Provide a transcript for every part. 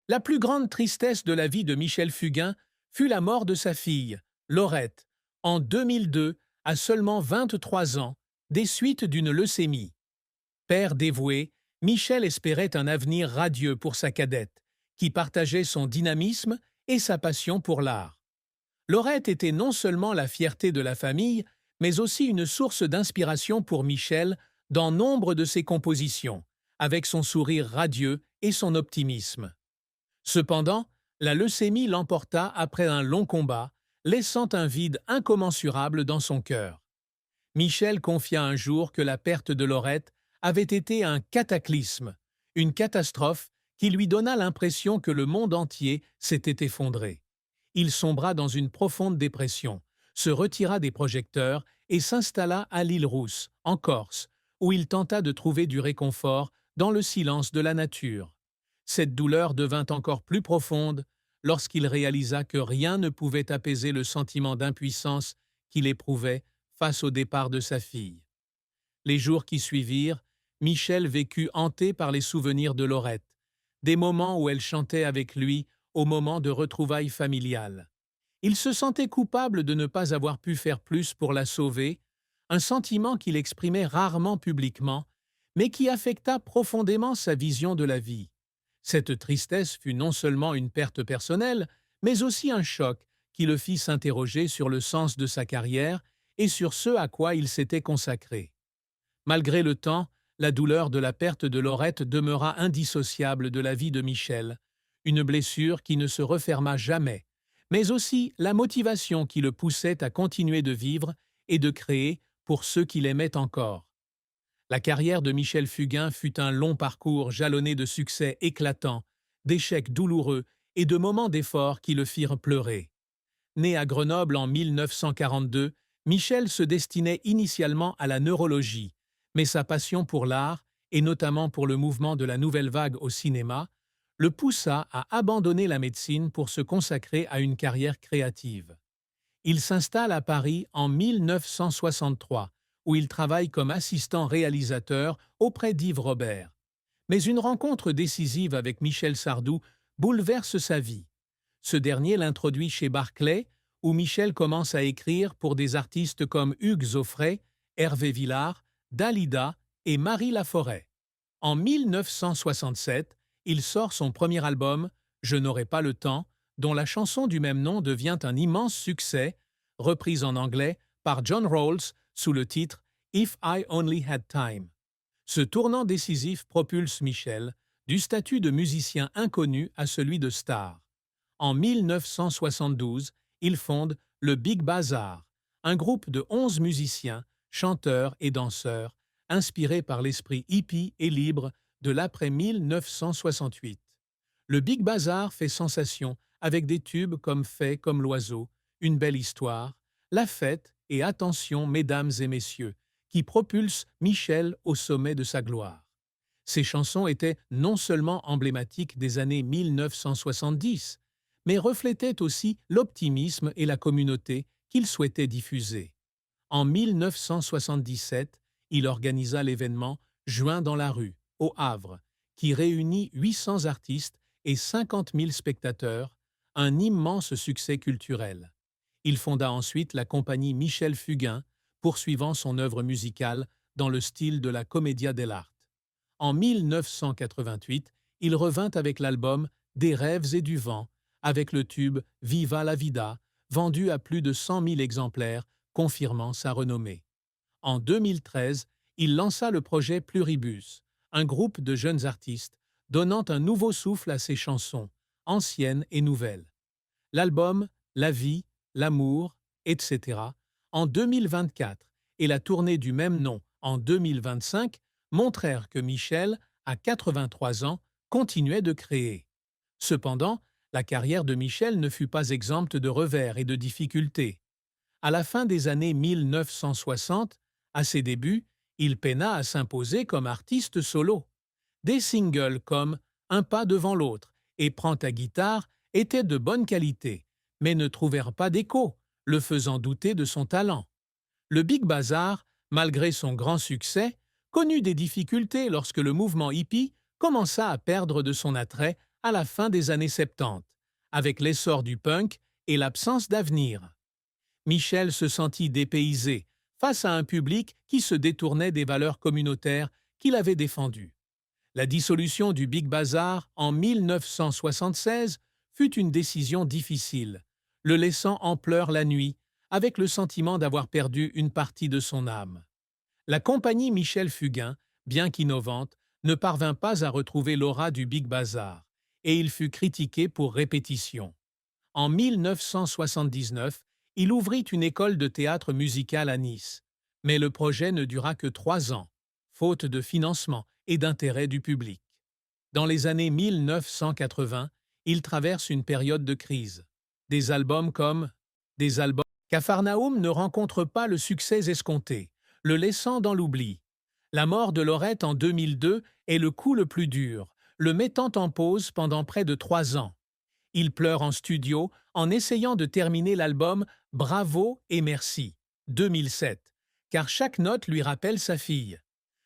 La plus grande tristesse de la vie de Michel Fugain fut la mort de sa fille, Laurette, en 2002, à seulement 23 ans, des suites d'une leucémie. Père dévoué, Michel espérait un avenir radieux pour sa cadette, qui partageait son dynamisme et sa passion pour l'art. Laurette était non seulement la fierté de la famille, mais aussi une source d'inspiration pour Michel dans nombre de ses compositions, avec son sourire radieux et son optimisme. Cependant, la leucémie l'emporta après un long combat, laissant un vide incommensurable dans son cœur. Michel confia un jour que la perte de Laurette avait été un cataclysme, une catastrophe qui lui donna l'impression que le monde entier s'était effondré. Il sombra dans une profonde dépression, se retira des projecteurs et s'installa à l'île Rousse, en Corse, où il tenta de trouver du réconfort dans le silence de la nature. Cette douleur devint encore plus profonde lorsqu'il réalisa que rien ne pouvait apaiser le sentiment d'impuissance qu'il éprouvait face au départ de sa fille. Les jours qui suivirent, Michel vécut hanté par les souvenirs de Laurette, des moments où elle chantait avec lui au moment de retrouvailles familiales. Il se sentait coupable de ne pas avoir pu faire plus pour la sauver, un sentiment qu'il exprimait rarement publiquement, mais qui affecta profondément sa vision de la vie. Cette tristesse fut non seulement une perte personnelle, mais aussi un choc qui le fit s'interroger sur le sens de sa carrière et sur ce à quoi il s'était consacré. Malgré le temps, la douleur de la perte de Laurette demeura indissociable de la vie de Michel, une blessure qui ne se referma jamais, mais aussi la motivation qui le poussait à continuer de vivre et de créer pour ceux qui l'aimaient encore. La carrière de Michel Fugain fut un long parcours jalonné de succès éclatants, d'échecs douloureux et de moments d'effort qui le firent pleurer. Né à Grenoble en 1942, Michel se destinait initialement à la neurologie, mais sa passion pour l'art, et notamment pour le mouvement de la nouvelle vague au cinéma, le poussa à abandonner la médecine pour se consacrer à une carrière créative. Il s'installe à Paris en 1963, où il travaille comme assistant réalisateur auprès d'Yves Robert. Mais une rencontre décisive avec Michel Sardou bouleverse sa vie. Ce dernier l'introduit chez Barclay, où Michel commence à écrire pour des artistes comme Hugues Aufray, Hervé Villard, Dalida et Marie Laforêt. En 1967, il sort son premier album, Je n'aurai pas le temps, dont la chanson du même nom devient un immense succès, reprise en anglais par John Rawls sous le titre If I Only Had Time. Ce tournant décisif propulse Michel du statut de musicien inconnu à celui de star. En 1972, il fonde le Big Bazar, un groupe de 11 musiciens, chanteurs et danseurs, inspirés par l'esprit hippie et libre de l'après-1968. Le Big Bazar fait sensation avec des tubes comme Fait comme l'oiseau, Une belle histoire, La fête et Attention, mesdames et messieurs, qui propulsent Michel au sommet de sa gloire. Ces chansons étaient non seulement emblématiques des années 1970, mais reflétaient aussi l'optimisme et la communauté qu'il souhaitait diffuser. En 1977, il organisa l'événement Juin dans la rue, au Havre, qui réunit 800 artistes et 50 000 spectateurs, un immense succès culturel. Il fonda ensuite la compagnie Michel Fugain, poursuivant son œuvre musicale dans le style de la commedia dell'arte. En 1988, il revint avec l'album Des rêves et du vent, avec le tube Viva la vida, vendu à plus de 100 000 exemplaires, confirmant sa renommée. En 2013, il lança le projet Pluribus, un groupe de jeunes artistes, donnant un nouveau souffle à ses chansons, anciennes et nouvelles. L'album La vie, l'amour, etc., en 2024 et la tournée du même nom en 2025 montrèrent que Michel, à 83 ans, continuait de créer. Cependant, la carrière de Michel ne fut pas exempte de revers et de difficultés. À la fin des années 1960, à ses débuts, il peina à s'imposer comme artiste solo. Des singles comme Un pas devant l'autre et Prends ta guitare étaient de bonne qualité, mais ne trouvèrent pas d'écho, le faisant douter de son talent. Le Big Bazar, malgré son grand succès, connut des difficultés lorsque le mouvement hippie commença à perdre de son attrait à la fin des années 70, avec l'essor du punk et l'absence d'avenir. Michel se sentit dépaysé face à un public qui se détournait des valeurs communautaires qu'il avait défendues. La dissolution du Big Bazar en 1976 fut une décision difficile, le laissant en pleurs la nuit, avec le sentiment d'avoir perdu une partie de son âme. La compagnie Michel Fugain, bien qu'innovante, ne parvint pas à retrouver l'aura du Big Bazar, et il fut critiqué pour répétition. En 1979, il ouvrit une école de théâtre musical à Nice, mais le projet ne dura que 3 ans, faute de financement et d'intérêt du public. Dans les années 1980, il traverse une période de crise. Des albums comme des albums Capharnaüm ne rencontrent pas le succès escompté, le laissant dans l'oubli. La mort de Laurette en 2002 est le coup le plus dur, le mettant en pause pendant près de 3 ans. Il pleure en studio en essayant de terminer l'album Bravo et Merci, 2007, car chaque note lui rappelle sa fille.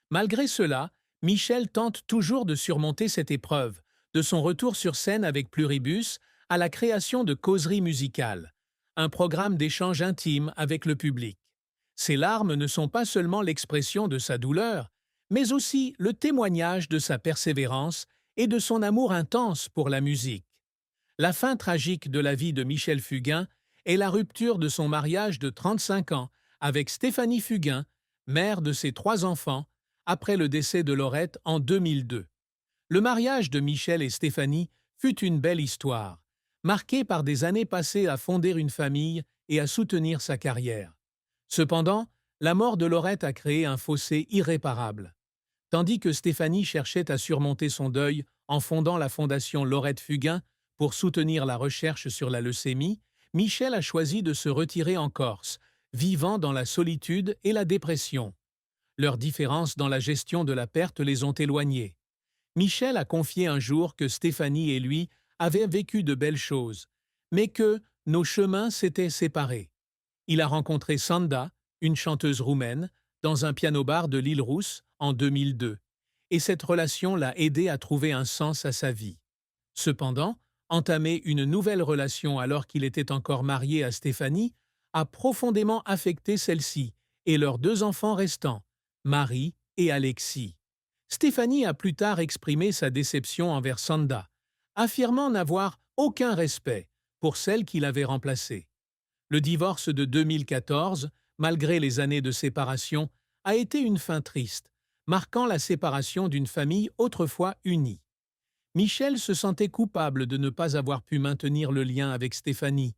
Malgré cela, Michel tente toujours de surmonter cette épreuve, de son retour sur scène avec Pluribus à la création de Causeries musicales, un programme d'échange intime avec le public. Ses larmes ne sont pas seulement l'expression de sa douleur, mais aussi le témoignage de sa persévérance et de son amour intense pour la musique. La fin tragique de la vie de Michel Fugain est la rupture de son mariage de 35 ans avec Stéphanie Fugain, mère de ses 3 enfants, après le décès de Laurette en 2002. Le mariage de Michel et Stéphanie fut une belle histoire, marquée par des années passées à fonder une famille et à soutenir sa carrière. Cependant, la mort de Laurette a créé un fossé irréparable. Tandis que Stéphanie cherchait à surmonter son deuil en fondant la fondation Laurette Fugain pour soutenir la recherche sur la leucémie, Michel a choisi de se retirer en Corse, vivant dans la solitude et la dépression. Leurs différences dans la gestion de la perte les ont éloignés. Michel a confié un jour que Stéphanie et lui avaient vécu de belles choses, mais que nos chemins s'étaient séparés. Il a rencontré Sanda, une chanteuse roumaine, dans un piano-bar de l'île Rousse en 2002, et cette relation l'a aidé à trouver un sens à sa vie. Cependant, entamer une nouvelle relation alors qu'il était encore marié à Stéphanie a profondément affecté celle-ci et leurs 2 enfants restants, Marie et Alexis. Stéphanie a plus tard exprimé sa déception envers Sanda, affirmant n'avoir aucun respect pour celle qu'il avait remplacée. Le divorce de 2014, malgré les années de séparation, a été une fin triste, marquant la séparation d'une famille autrefois unie. Michel se sentait coupable de ne pas avoir pu maintenir le lien avec Stéphanie,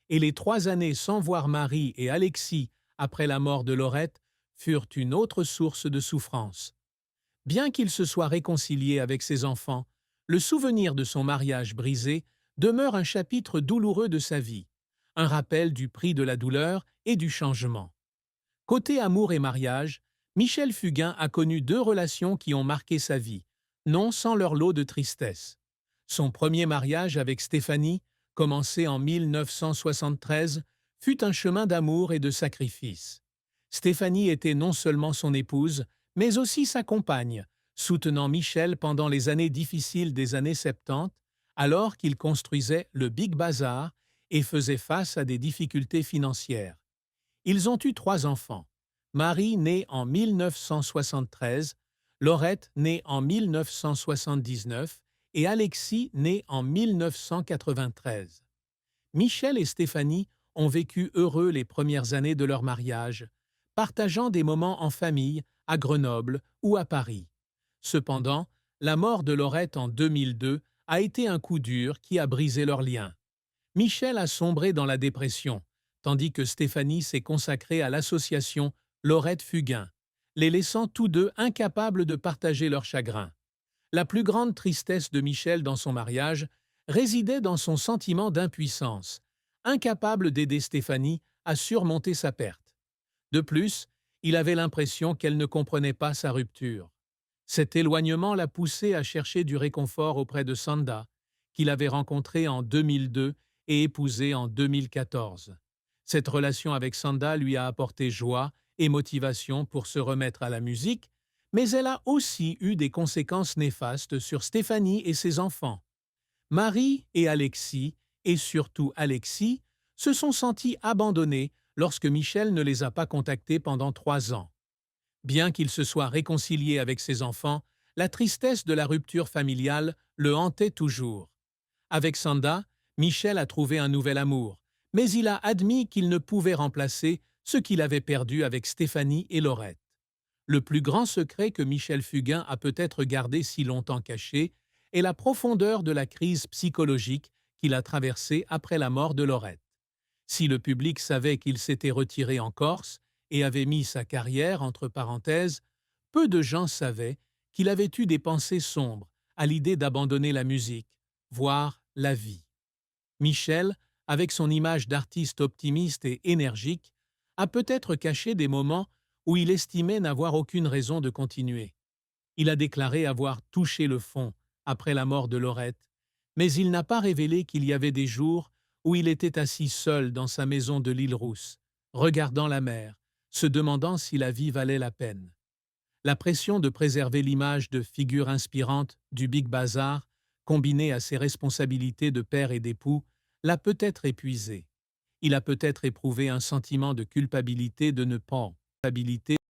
et les 3 années sans voir Marie et Alexis après la mort de Laurette furent une autre source de souffrance. Bien qu'il se soit réconcilié avec ses enfants, le souvenir de son mariage brisé demeure un chapitre douloureux de sa vie, un rappel du prix de la douleur et du changement. Côté amour et mariage, Michel Fugain a connu 2 relations qui ont marqué sa vie, non sans leur lot de tristesse. Son premier mariage avec Stéphanie, commencé en 1973, fut un chemin d'amour et de sacrifice. Stéphanie était non seulement son épouse, mais aussi sa compagne, soutenant Michel pendant les années difficiles des années 70, alors qu'il construisait le Big Bazar et faisait face à des difficultés financières. Ils ont eu 3 enfants. Marie, née en 1973, Laurette, née en 1979, et Alexis, né en 1993. Michel et Stéphanie ont vécu heureux les premières années de leur mariage, partageant des moments en famille à Grenoble ou à Paris. Cependant, la mort de Laurette en 2002 a été un coup dur qui a brisé leur lien. Michel a sombré dans la dépression, tandis que Stéphanie s'est consacrée à l'association Laurette Fugain, les laissant tous 2 incapables de partager leur chagrin. La plus grande tristesse de Michel dans son mariage résidait dans son sentiment d'impuissance, incapable d'aider Stéphanie à surmonter sa perte. De plus, il avait l'impression qu'elle ne comprenait pas sa rupture. Cet éloignement l'a poussé à chercher du réconfort auprès de Sanda, qu'il avait rencontrée en 2002 et épousée en 2014. Cette relation avec Sanda lui a apporté joie et motivation pour se remettre à la musique, mais elle a aussi eu des conséquences néfastes sur Stéphanie et ses enfants. Marie et Alexis, et surtout Alexis, se sont sentis abandonnés lorsque Michel ne les a pas contactés pendant 3 ans. Bien qu'il se soit réconcilié avec ses enfants, la tristesse de la rupture familiale le hantait toujours. Avec Sanda, Michel a trouvé un nouvel amour, mais il a admis qu'il ne pouvait remplacer ce qu'il avait perdu avec Stéphanie et Laurette. Le plus grand secret que Michel Fugain a peut-être gardé si longtemps caché est la profondeur de la crise psychologique qu'il a traversée après la mort de Laurette. Si le public savait qu'il s'était retiré en Corse et avait mis sa carrière entre parenthèses, peu de gens savaient qu'il avait eu des pensées sombres à l'idée d'abandonner la musique, voire la vie. Michel, avec son image d'artiste optimiste et énergique, a peut-être caché des moments où il estimait n'avoir aucune raison de continuer. Il a déclaré avoir touché le fond après la mort de Laurette, mais il n'a pas révélé qu'il y avait des jours où il était assis seul dans sa maison de l'île Rousse, regardant la mer, se demandant si la vie valait la peine. La pression de préserver l'image de figure inspirante du Big Bazar, combinée à ses responsabilités de père et d'époux, l'a peut-être épuisé. Il a peut-être éprouvé un sentiment de culpabilité de ne pas